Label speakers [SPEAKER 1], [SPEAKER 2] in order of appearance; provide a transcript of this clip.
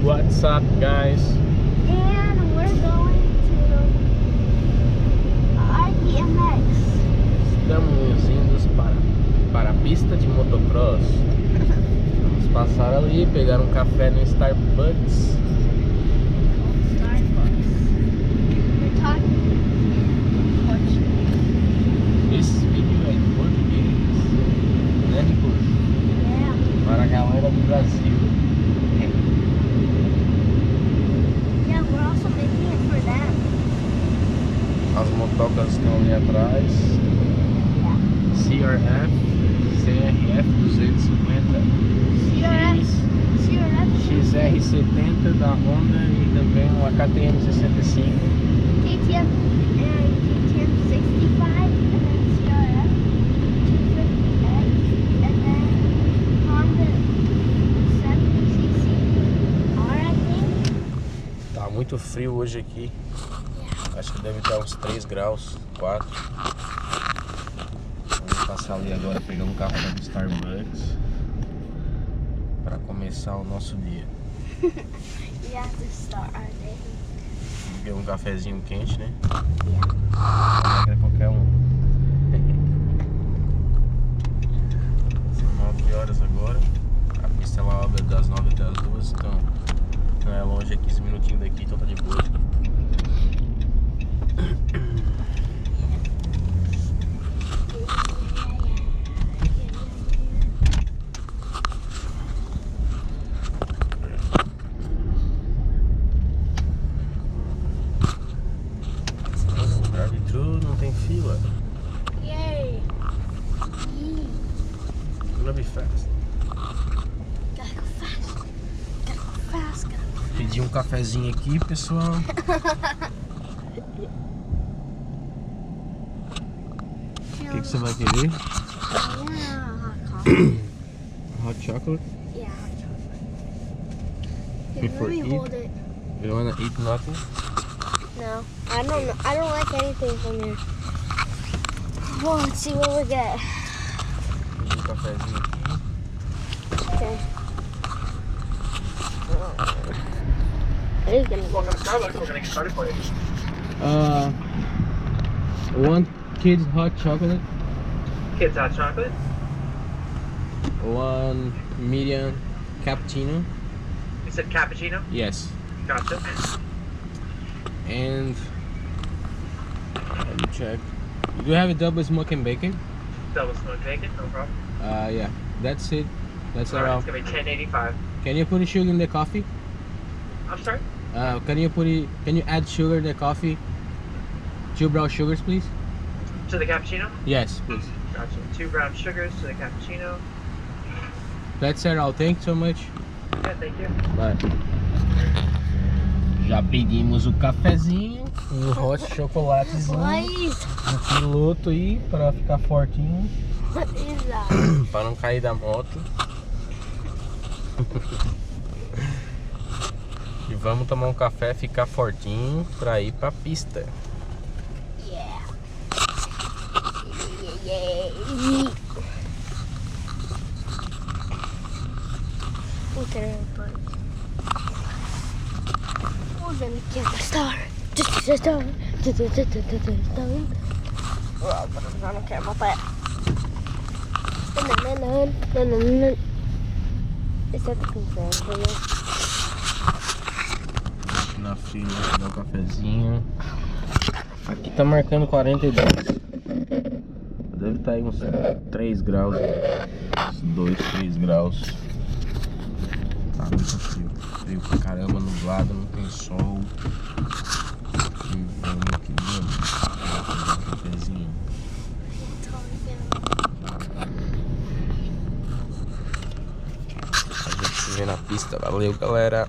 [SPEAKER 1] What's up, guys?
[SPEAKER 2] And we're going to RDMX.
[SPEAKER 1] Estamos indo para a pista de motocross. Vamos passar ali, pegar um café no Starbucks.
[SPEAKER 2] We're talking Portuguese.
[SPEAKER 1] Esse vídeo é em português, né, Nico?
[SPEAKER 2] Yeah.
[SPEAKER 1] Para a galera do Brasil.
[SPEAKER 2] Yeah, we're also making it for them.
[SPEAKER 1] As motocas estão ali atrás.
[SPEAKER 2] Yeah.
[SPEAKER 1] CRF 250. XR70 da Honda e também um AKTM 65.
[SPEAKER 2] KTM and KTM 65 and then CRF 250X and then Honda 70cc R, I think.
[SPEAKER 1] Tá muito frio hoje aqui. Acho que deve estar uns 3 graus, 4. Vamos passar ali agora, pegar um café do Starbucks para começar o nosso dia.
[SPEAKER 2] We have to start our day.
[SPEAKER 1] Pegar um cafezinho quente, né?
[SPEAKER 2] Yeah.
[SPEAKER 1] Não é qualquer um. São 9 horas agora. A pista ela abre das 9 até as 2, então não é longe, é 15 minutinhos daqui, então tá de boa. Drive-thru, não tem fila.
[SPEAKER 2] Yay.
[SPEAKER 1] Gonna be fast.
[SPEAKER 2] Gotta go fast. Gotta go fast.
[SPEAKER 1] Pedi um cafezinho aqui, pessoal. O que você vai querer?
[SPEAKER 2] Yeah, hot coffee.
[SPEAKER 1] Hot chocolate?
[SPEAKER 2] Yeah, hot chocolate. Here,
[SPEAKER 1] Before
[SPEAKER 2] let me
[SPEAKER 1] eat?
[SPEAKER 2] hold it.
[SPEAKER 1] You don't wanna eat nothing?
[SPEAKER 2] No, I don't know. I don't like anything from here. Well, let's see what we get.
[SPEAKER 1] Pedi um cafezinho aqui.
[SPEAKER 2] Okay. Are you gonna
[SPEAKER 3] Welcome to Starbucks. We're going to get started for you.
[SPEAKER 1] One kid's hot chocolate,
[SPEAKER 3] Kids hot chocolate.
[SPEAKER 1] one medium cappuccino.
[SPEAKER 3] You said cappuccino.
[SPEAKER 1] Yes.
[SPEAKER 3] Gotcha.
[SPEAKER 1] And let me check. You do have a double smoke and bacon?
[SPEAKER 3] Double smoked bacon, no problem.
[SPEAKER 1] Yeah. That's it. That's
[SPEAKER 3] All right,
[SPEAKER 1] around.
[SPEAKER 3] it's going to be $10.85.
[SPEAKER 1] Can you put sugar in the coffee?
[SPEAKER 3] I'm sorry?
[SPEAKER 1] Can you add sugar in the coffee? 2 brown sugars, please.
[SPEAKER 3] To the cappuccino?
[SPEAKER 1] Yes, please.
[SPEAKER 3] Gotcha. 2 brown sugars to the cappuccino.
[SPEAKER 1] That's it. I'll thank you so much.
[SPEAKER 3] Yeah, thank you.
[SPEAKER 1] Bye. Já pedimos o cafezinho, um hot chocolatezinho,
[SPEAKER 2] What
[SPEAKER 1] um piloto aí pra ficar fortinho,
[SPEAKER 2] is that?
[SPEAKER 1] pra não cair da moto. E vamos tomar um café, ficar fortinho pra ir pra pista.
[SPEAKER 2] Yeah. Yeah. Okay, but we're gonna get the star. Just the star. Well, but I don't care about that. Is that the concern for you?
[SPEAKER 1] Aqui na fila, pegar um cafezinho. Aqui tá marcando 42. Deve estar aí uns 3 graus, uns 2, 3 graus. Tá muito frio. Frio pra caramba, nublado, não tem sol. E vamos aqui, vamos pegar um cafezinho. A gente se vê na pista. Valeu, galera.